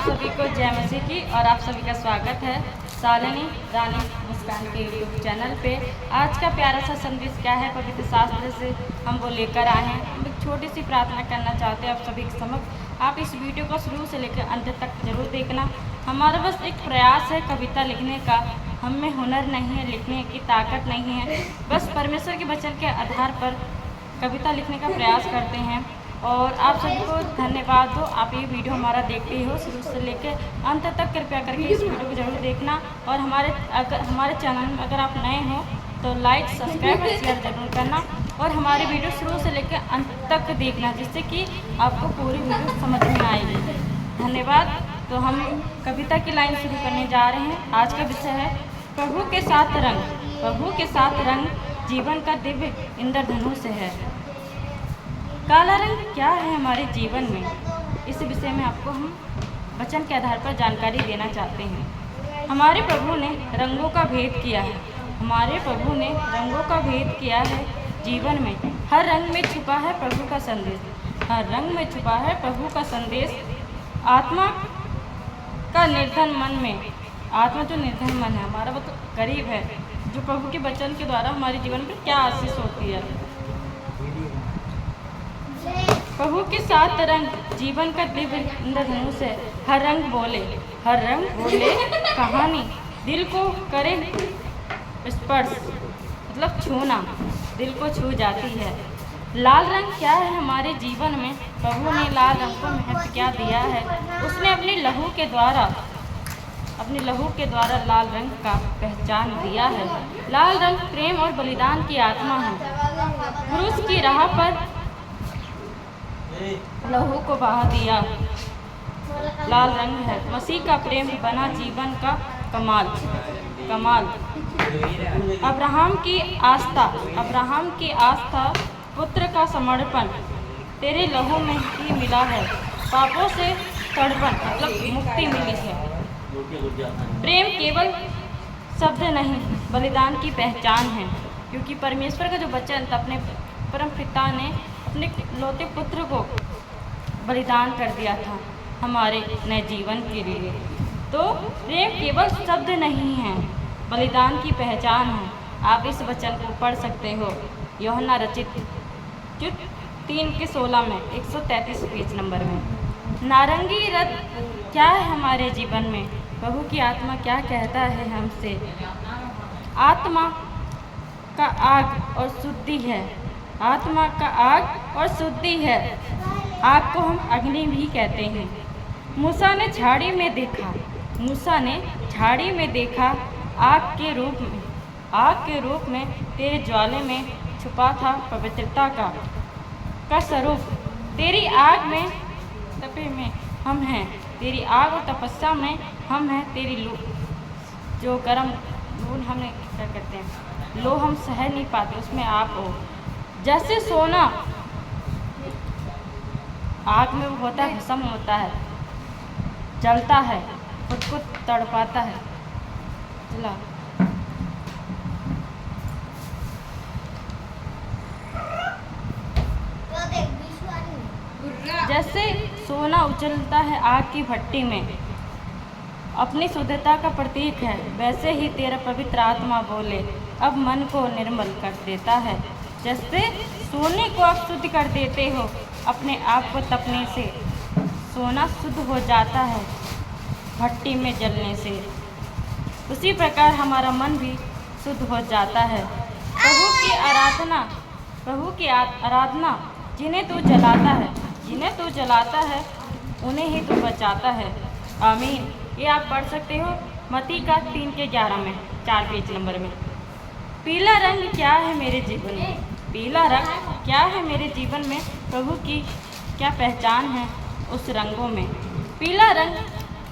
सभी को जय मसीह की और आप सभी का स्वागत है शालिनी रानी मुस्कान के यूट्यूब चैनल पे। आज का प्यारा सा संदेश क्या है पवित्र शास्त्र से हम वो लेकर आए हैं। हम एक छोटी सी प्रार्थना करना चाहते हैं आप सभी के समक्ष। आप इस वीडियो को शुरू से लेकर अंत तक जरूर देखना। हमारा बस एक प्रयास है कविता लिखने का। हम में हुनर नहीं है, लिखने की ताकत नहीं है, बस परमेश्वर के वचन के आधार पर कविता लिखने का प्रयास करते हैं। और आप सभी को धन्यवाद हो, आप ये वीडियो हमारा देखते ही हो शुरू से लेकर अंत तक। कृपया करके इस वीडियो को जरूर देखना और हमारे चैनल में अगर आप नए हो तो लाइक सब्सक्राइब और शेयर जरूर करना और हमारी वीडियो शुरू से लेकर अंत तक देखना, जिससे कि आपको पूरी वीडियो समझ में आएगी। धन्यवाद। तो हम कविता की लाइन शुरू करने जा रहे हैं। आज का विषय है प्रभु के साथ रंग। प्रभु के साथ रंग जीवन का दिव्य इंद्रधनुष है। काला रंग क्या है हमारे जीवन में, इस विषय में आपको हम वचन के आधार पर जानकारी देना चाहते हैं। हमारे प्रभु ने रंगों का भेद किया है। हमारे प्रभु ने रंगों का भेद किया है जीवन में। हर रंग में छुपा है प्रभु का संदेश। हर रंग में छुपा है प्रभु का संदेश। आत्मा का निर्धन मन में, आत्मा जो निर्धन मन है हमारा, वो तो गरीब है, जो प्रभु के वचन के द्वारा हमारे जीवन पर क्या आशीष होती है। प्रभु के साथ रंग जीवन का दिव्य इंद्रधनुष है। हर रंग बोले, हर रंग बोले कहानी, दिल को करे स्पर्श, मतलब छूना, दिल को छू जाती है। लाल रंग क्या है हमारे जीवन में। प्रभु ने लाल रंग को महत्व क्या दिया है। उसने अपने लहू के द्वारा लाल रंग का पहचान दिया है। लाल रंग प्रेम और बलिदान की आत्मा है। क्रूस की राह पर लहू को बहा दिया लाल रंग है। मसीह का प्रेम बना जीवन का कमाल। अब्राहम की आस्था पुत्र का समर्पण तेरे लहू में ही मिला है। पापों से तड़पण मतलब मुक्ति मिली है। प्रेम केवल शब्द नहीं, बलिदान की पहचान है, क्योंकि परमेश्वर का जो वचन था, अपने परम पिता ने अपने लौते पुत्र को बलिदान कर दिया था हमारे नए जीवन के लिए। तो प्रेम केवल शब्द नहीं है, बलिदान की पहचान है। आप इस वचन को पढ़ सकते हो यूहन्ना रचित 3:16 में 133 पेज नंबर में। नारंगी रत क्या है हमारे जीवन में। प्रभु की आत्मा क्या कहता है हमसे। आत्मा का आग और शुद्धि है। आत्मा का आग और शुद्धि है। आग को हम अग्नि भी कहते हैं। मूसा ने झाड़ी में देखा आग के रूप में तेरे ज्वाले में छुपा था पवित्रता का स्वरूप। तेरी आग में तपे में हम हैं। तेरी आग और तपस्या में हम हैं। तेरी लू जो गर्म लून हमें क्या कहते हैं, लो हम सह नहीं पाते, उसमें आप हो। जैसे सोना आग में होता है, भस्म होता है, जलता है, खुद को तड़पाता है। चला जैसे सोना उछलता है आग की भट्टी में, अपनी शुद्धता का प्रतीक है, वैसे ही तेरा पवित्र आत्मा बोले अब मन को निर्मल कर देता है। जैसे सोने को आप शुद्ध कर देते हो, अपने आप को तपने से सोना शुद्ध हो जाता है भट्टी में जलने से, उसी प्रकार हमारा मन भी शुद्ध हो जाता है। प्रभु की आराधना जिन्हें तू जलाता है उन्हें ही तू बचाता है। आमीन। ये आप पढ़ सकते हो मत्ती का 3:11 में 4 पेज नंबर में। पीला रंग क्या है मेरे जीवन में। पीला रंग क्या है मेरे जीवन में। प्रभु की क्या पहचान है उस रंगों में। पीला रंग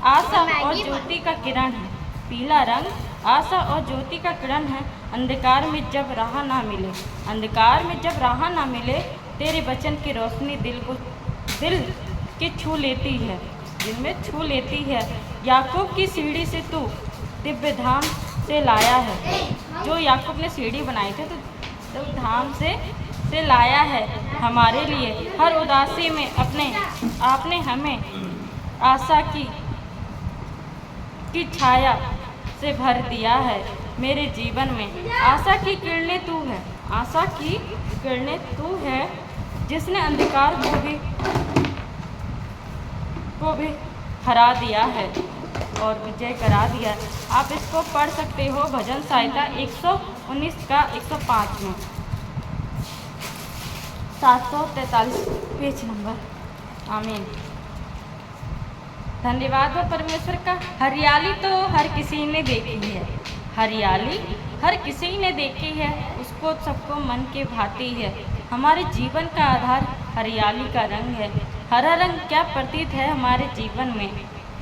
आशा और ज्योति का किरण है। पीला रंग आशा और ज्योति का किरण है। अंधकार में जब राह ना मिले तेरे वचन की रोशनी दिल के छू लेती है, दिल में छू लेती है। याकूब की सीढ़ी से तू दिव्य धाम से लाया है। जो याकूब ने सीढ़ी बनाई थी तो धाम से लाया है हमारे लिए। हर उदासी में आपने हमें आशा की की छाया से भर दिया है मेरे जीवन में। आशा की किरणें तू है, आशा की किरणें तू है, जिसने अंधकार को भी हरा दिया है और विजय करा दिया। आप इसको पढ़ सकते हो भजन संहिता 119 का 105 में, 743 पेज नंबर। आमीन। धन्यवाद हो परमेश्वर का। हरियाली तो हर किसी ने देखी है, हरियाली हर किसी ने देखी है, उसको सबको मन के भाती है। हमारे जीवन का आधार हरियाली का रंग है। हरा रंग क्या प्रतीत है हमारे जीवन में,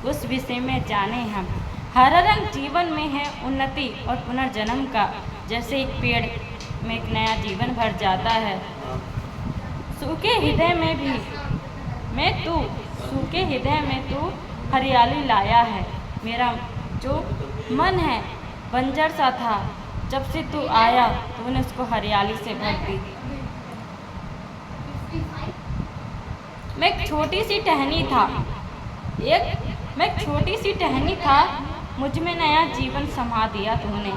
उस विषय में जाने हम। हरा रंग जीवन में है उन्नति और पुनर्जन्म का। जैसे एक पेड़ में एक नया जीवन भर जाता है, सूखे हृदय में भी सूखे हृदय में तू हरियाली लाया है। मेरा जो मन है बंजर सा था, जब से तू आया तूने उसको हरियाली से भर दी। मैं एक छोटी सी टहनी था, मुझ में नया जीवन समा दिया तूने।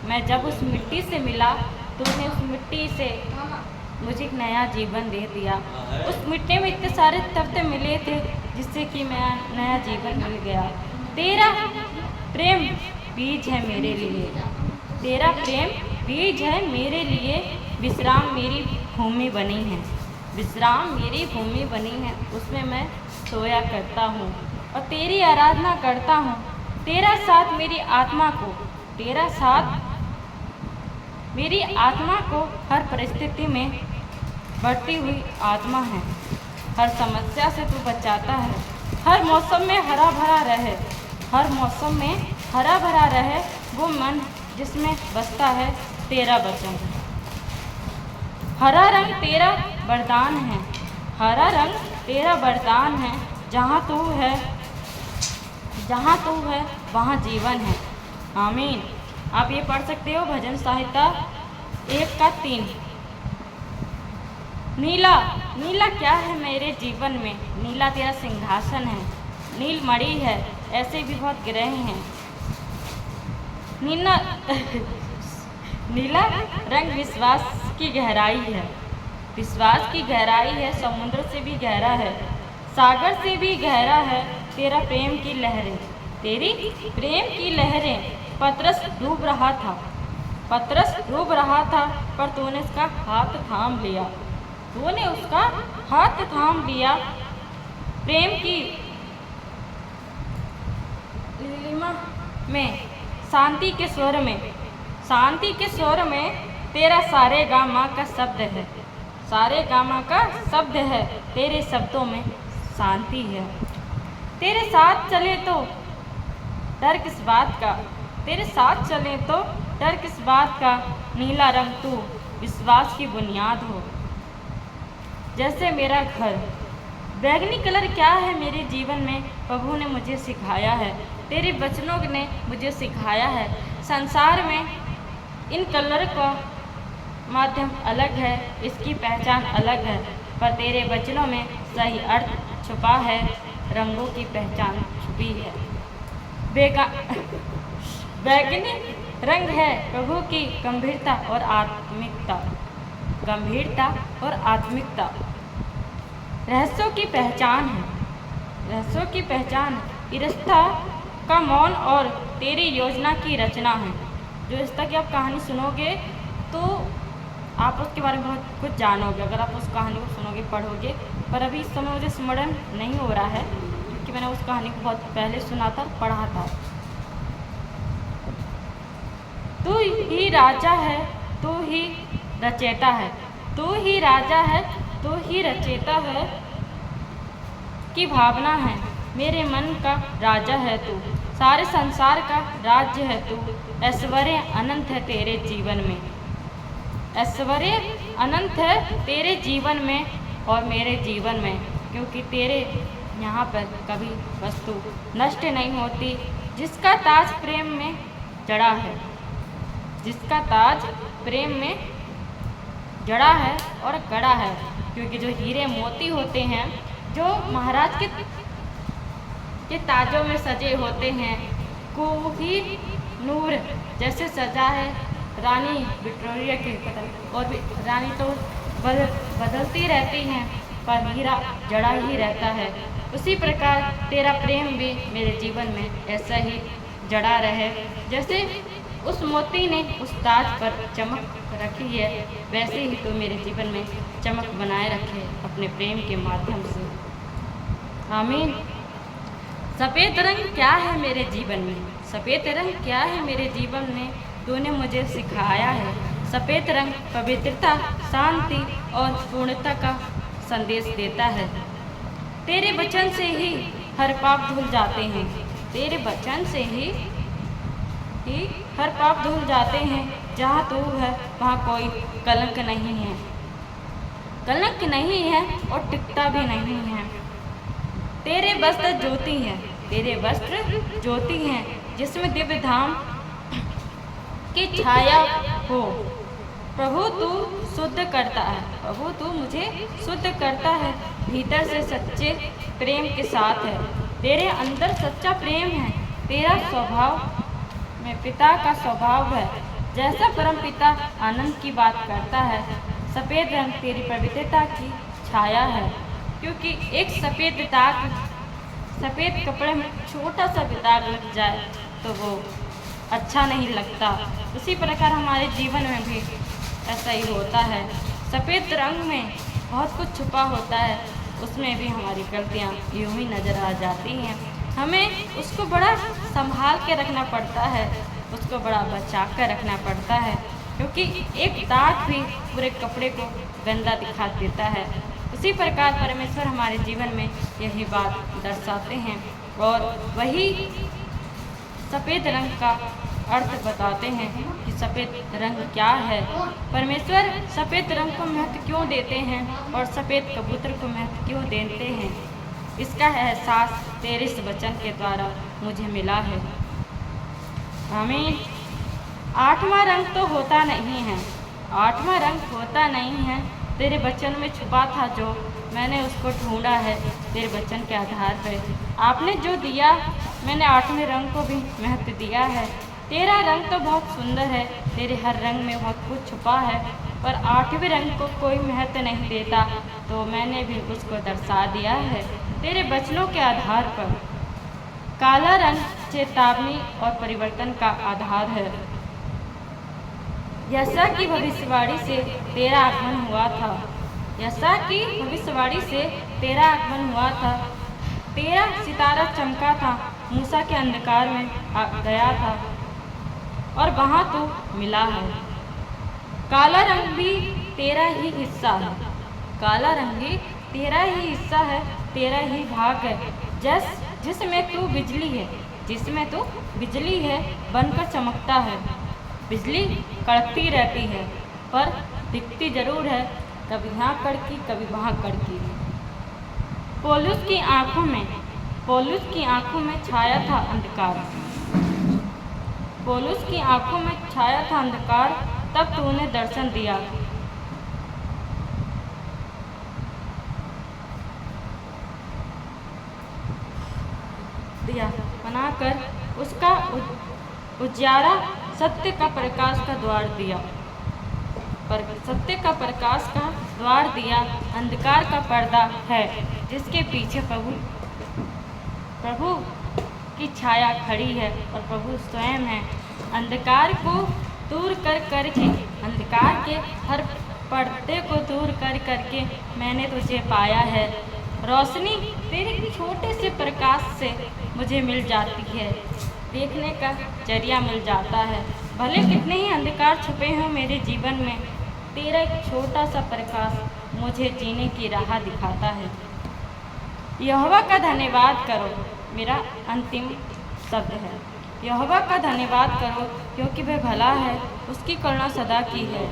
मैं जब उस मिट्टी से मिला, तूने उस मिट्टी से मुझे एक नया जीवन दे दिया। उस मिट्टी में इतने सारे तत्व मिले थे जिससे कि मैं नया जीवन मिल गया। तेरा प्रेम बीज है मेरे लिए, तेरा प्रेम बीज है मेरे लिए। विश्राम मेरी भूमि बनी है, विश्राम मेरी भूमि बनी है, उसमें मैं सोया करता हूँ और तेरी आराधना करता हूँ। तेरा साथ मेरी आत्मा को हर परिस्थिति में बढ़ती हुई आत्मा है। हर समस्या से तू बचाता है। हर मौसम में हरा भरा रहे वो मन जिसमें बसता है तेरा वचन। हरा रंग तेरा वरदान है, हरा रंग तेरा वरदान है। जहाँ तू है वहाँ जीवन है। आमीन। आप ये पढ़ सकते हो भजन संहिता 1 का 3। नीला क्या है मेरे जीवन में? नीला तेरा सिंहासन है, नीलमणि है, ऐसे भी बहुत ग्रह हैं। नीला रंग विश्वास की गहराई है, विश्वास की गहराई है। समुद्र से भी गहरा है, सागर से भी गहरा है तेरा प्रेम की लहरें, तेरी प्रेम की लहरें। पतरस डूब रहा था पर तूने उसका हाथ थाम लिया। प्रेम की नीलिमा में शांति के स्वर में तेरा सारे गामा का शब्द है, तेरे शब्दों में शांति है। तेरे साथ चले तो डर किस बात का, नीला रंग तू विश्वास की बुनियाद हो। जैसे मेरा घर। बैगनी कलर क्या है मेरे जीवन में? प्रभु ने मुझे सिखाया है, तेरे वचनों ने मुझे सिखाया है। संसार में इन कलर का माध्यम अलग है, इसकी पहचान अलग है, पर तेरे वचनों में सही अर्थ छुपा है, रंगों की पहचान छुपी है। बैगनी रंग है प्रभु की गंभीरता और आत्मिकता। रहस्यों की पहचान इरस्ता का मौन और तेरी योजना की रचना है। जो इरस्ता की आप कहानी सुनोगे तो आप उसके बारे में बहुत कुछ जानोगे, अगर आप उस कहानी को सुनोगे पढ़ोगे। पर अभी इस समय मुझे स्मरण नहीं हो रहा है क्योंकि मैंने उस कहानी को बहुत पहले सुना था, पढ़ा था। तू ही राजा है, तू ही रचेता है, तू ही राजा है, तू ही रचेता है की भावना है। मेरे मन का राजा है तू, सारे संसार का राज्य है तू। ऐश्वर्य अनंत है तेरे जीवन में, ऐश्वर्य अनंत है तेरे जीवन में और मेरे जीवन में, क्योंकि तेरे यहाँ पर कभी वस्तु नष्ट नहीं होती। जिसका ताज प्रेम में जड़ा है, जिसका ताज प्रेम में जड़ा है और गड़ा है। क्योंकि जो हीरे मोती होते हैं, जो महाराज के ताजों में सजे होते हैं, को ही नूर जैसे सजा है रानी विक्टोरिया की कदम। और भी रानी तो बदलती रहती हैं, पर हीरा जड़ा ही रहता है। उसी प्रकार तेरा प्रेम भी मेरे जीवन में ऐसा ही जड़ा रहे, जैसे उस मोती ने उस ताज पर चमक रखी है, वैसे ही तो मेरे जीवन में चमक बनाए रखे अपने प्रेम के माध्यम से। आमीन। सफ़ेद रंग क्या है मेरे जीवन में, सफ़ेद रंग क्या है मेरे जीवन में, तूने मुझे सिखाया है। सफ़ेद रंग पवित्रता, शांति और पूर्णता का संदेश देता है। तेरे वचन से ही हर पाप धुल जाते हैं, तेरे वचन से ही हर पाप धुल जाते हैं। जहाँ तू है वहाँ कोई कलंक नहीं है, कलंक नहीं है और टिकता भी नहीं है। तेरे वस्त्र ज्योति हैं, तेरे वस्त्र ज्योति हैं, जिसमें दिव्य धाम की छाया हो। प्रभु तू शुद्ध करता है, प्रभु तू मुझे शुद्ध करता है, भीतर से सच्चे प्रेम के साथ है। तेरे अंदर सच्चा प्रेम है, तेरा स्वभाव में पिता का स्वभाव है। जैसा परम पिता आनंद की बात करता है, सफ़ेद रंग तेरी पवित्रता की छाया है। क्योंकि एक सफ़ेद कपड़े में छोटा सा भी दाग लग जाए तो वो अच्छा नहीं लगता। उसी प्रकार हमारे जीवन में भी ऐसा ही होता है। सफ़ेद रंग में बहुत कुछ छुपा होता है, उसमें भी हमारी गलतियाँ यूँ ही नज़र आ जाती हैं। हमें उसको बड़ा संभाल के रखना पड़ता है, उसको बड़ा बचा कर रखना पड़ता है, क्योंकि एक दाग भी पूरे कपड़े को गंदा दिखा देता है। उसी प्रकार परमेश्वर हमारे जीवन में यही बात दर्शाते हैं और वही सफ़ेद रंग का अर्थ बताते हैं कि सफ़ेद रंग क्या है। परमेश्वर सफ़ेद रंग को महत्व क्यों देते हैं और सफ़ेद कबूतर को महत्व क्यों देते हैं, इसका एहसास तेरे इस वचन के द्वारा मुझे मिला है। आमीन। आठवां रंग तो होता नहीं है, आठवां रंग होता नहीं है, तेरे वचन में छुपा था जो मैंने उसको ढूंढा है। तेरे वचन के आधार पर आपने जो दिया, मैंने आठवें रंग को भी महत्व दिया है। तेरा रंग तो बहुत सुंदर है, तेरे हर रंग में बहुत कुछ छुपा है, पर आठवें रंग को कोई महत्व नहीं देता, तो मैंने भी उसको दर्शा दिया है तेरे वचनों के आधार पर। काला रंग चेतावनी और परिवर्तन का आधार है। यशा की भविष्यवाणी से तेरा आगमन हुआ था, यशा की भविष्यवाणी से तेरा आगमन हुआ था। तेरा सितारा चमका था, मूसा के अंधकार में गया था और वहाँ तो मिला है। काला रंग भी तेरा ही हिस्सा है, काला रंग भी तेरा ही हिस्सा है, तेरा ही भाग है। जिसमें तू बिजली है, जिसमें तू बिजली है बनकर चमकता है। बिजली कड़कती रहती है पर दिखती जरूर है, कभी यहाँ कड़की कभी वहाँ कड़की। पौलुस की आंखों में छाया था अंधकार, पौलुस की आंखों में छाया था अंधकार, तब तूने दर्शन दिया। बनाकर उसका उजियारा सत्य का प्रकाश का द्वार दिया, पर सत्य का प्रकाश का द्वार दिया। अंधकार का पर्दा है जिसके पीछे प्रभु की छाया खड़ी है और प्रभु स्वयं है। अंधकार को दूर करके, अंधकार के हर पर्दे को दूर करके मैंने तुझे पाया है। रोशनी तेरे छोटे से प्रकाश से मुझे मिल जाती है, देखने का जरिया मिल जाता है। भले कितने ही अंधकार छुपे हों मेरे जीवन में, तेरा एक छोटा सा प्रकाश मुझे जीने की राह दिखाता है। यहोवा का धन्यवाद करो, मेरा अंतिम शब्द है। यहोवा का धन्यवाद करो क्योंकि वह भला है, उसकी करुणा सदा की है।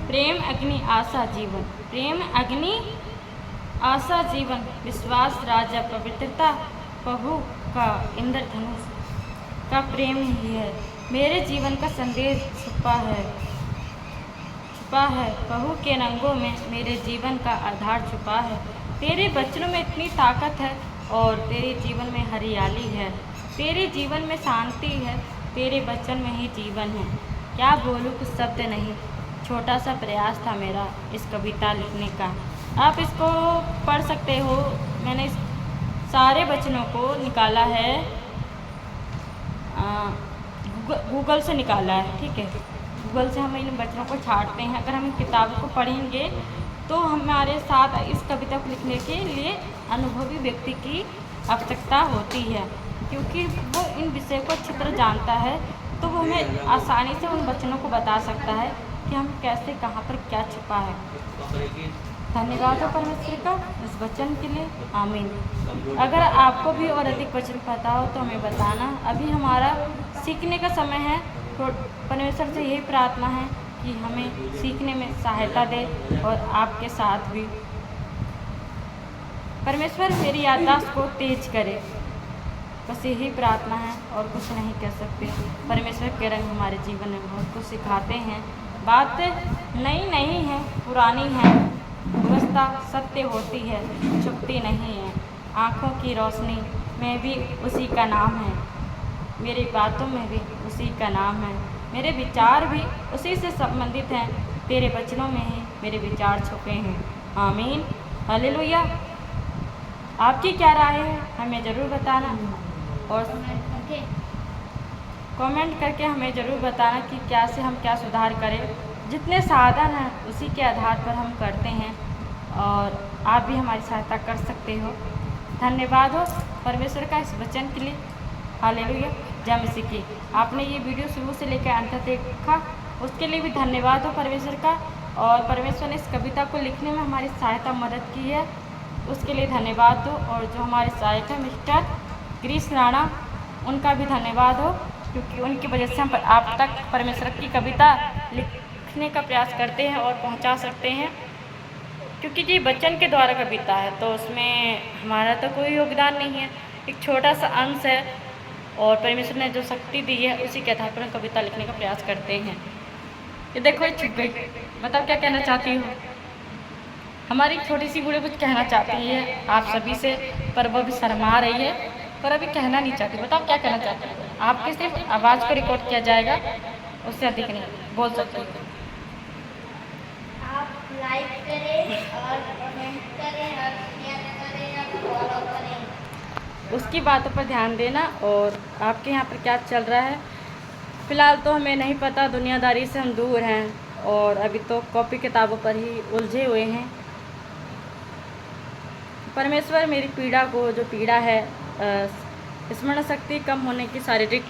प्रेम अग्नि आशा जीवन, प्रेम अग्नि आशा जीवन, विश्वास राजा पवित्रता प्रभु का इंद्रधनुष का प्रेम ही है। मेरे जीवन का संदेश छुपा है प्रभु के रंगों में, मेरे जीवन का आधार छुपा है। तेरे बचनों में इतनी ताकत है और तेरे जीवन में हरियाली है, तेरे जीवन में शांति है, तेरे वचन में ही जीवन है। क्या बोलूँ, कुछ शब्द नहीं। छोटा सा प्रयास था मेरा इस कविता लिखने का। आप इसको पढ़ सकते हो। मैंने इस सारे वचनों को निकाला है, गूगल से निकाला है, ठीक है। गूगल से हम इन वचनों को छांटते हैं। अगर हम किताबों को पढ़ेंगे तो हमारे साथ इस कविता को लिखने के लिए अनुभवी व्यक्ति की आवश्यकता होती है, क्योंकि वो इन विषयों को अच्छी तरह जानता है, तो वो हमें आसानी से उन वचनों को बता सकता है कि हम कैसे, कहाँ पर क्या छुपा है। धन्यवाद हो परमेश्वर का इस वचन के लिए, आमीन। अगर आपको भी और अधिक वचन पता हो तो हमें बताना। अभी हमारा सीखने का समय है, तो परमेश्वर से यही प्रार्थना है कि हमें सीखने में सहायता दे और आपके साथ भी। परमेश्वर मेरी याददाश्त को तेज करे, बस यही प्रार्थना है और कुछ नहीं कह सकते। परमेश्वर के रंग हमारे जीवन में बहुत कुछ सिखाते हैं। बात नई नहीं है, पुरानी है, व्यवस्था सत्य होती है, छुपती नहीं है। आँखों की रोशनी में भी उसी का नाम है, मेरी बातों में भी उसी का नाम है, मेरे विचार भी उसी से संबंधित हैं। तेरे वचनों में ही मेरे विचार छुपे हैं, आमीन, हालेलुया। आपकी क्या राय है हमें ज़रूर बताना, और कमेंट करके हमें ज़रूर बताना कि क्या से हम क्या सुधार करें। जितने साधन हैं उसी के आधार पर हम करते हैं, और आप भी हमारी सहायता कर सकते हो। धन्यवाद हो परमेश्वर का इस वचन के लिए, हालेलुया, जय मसीह की। आपने ये वीडियो शुरू से लेकर अंत तक देखा, उसके लिए भी धन्यवाद हो परमेश्वर का। और परमेश्वर ने इस कविता को लिखने में हमारी सहायता मदद की है, उसके लिए धन्यवाद दो। और जो हमारे सहायक हैं मिस्टर ग्रीस राणा, उनका भी धन्यवाद हो, क्योंकि उनकी वजह से हम आप तक परमेश्वर की कविता लिखने का प्रयास करते हैं और पहुंचा सकते हैं, क्योंकि ये वचन के द्वारा कविता है, तो उसमें हमारा तो कोई योगदान नहीं है, एक छोटा सा अंश है, और परमेश्वर ने जो शक्ति दी है उसी के आधार पर हम कविता लिखने का प्रयास करते हैं। ये देखो, ये छुप गई। मतलब क्या कहना चाहती हूँ, हमारी छोटी सी बूढ़ी कुछ कहना चाहती है आप सभी से, पर वो भी शर्मा रही है, पर अभी कहना नहीं चाहती। बताओ क्या कहना चाहती है। आपके सिर्फ आवाज़ को रिकॉर्ड किया जाएगा, उससे अधिक नहीं बोल सकते। आप लाइक करें और कमेंट करें और शेयर करें और फॉलो करें। उसकी बातों पर ध्यान देना। और आपके यहाँ पर क्या चल रहा है फ़िलहाल तो हमें नहीं पता, दुनियादारी से हम दूर हैं और अभी तो कॉपी किताबों पर ही उलझे हुए हैं। परमेश्वर मेरी पीड़ा को, जो पीड़ा है स्मरण शक्ति कम होने की शारीरिक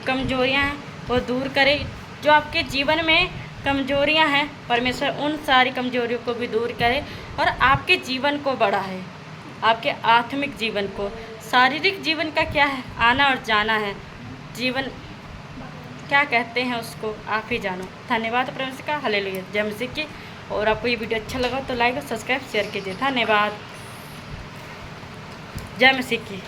कमजोरियां हैं, वो दूर करे। जो आपके जीवन में कमजोरियां हैं, परमेश्वर उन सारी कमजोरियों को भी दूर करे और आपके जीवन को बढ़ाए, आपके आत्मिक जीवन को। शारीरिक जीवन का क्या है, आना और जाना है, जीवन क्या कहते हैं उसको आप ही जानो। धन्यवाद परमेश्वर का, हालेलुया, जय मसीह की। और आपको ये वीडियो अच्छा लगा तो लाइक और सब्सक्राइब शेयर कीजिए। धन्यवाद, जय मसीह की।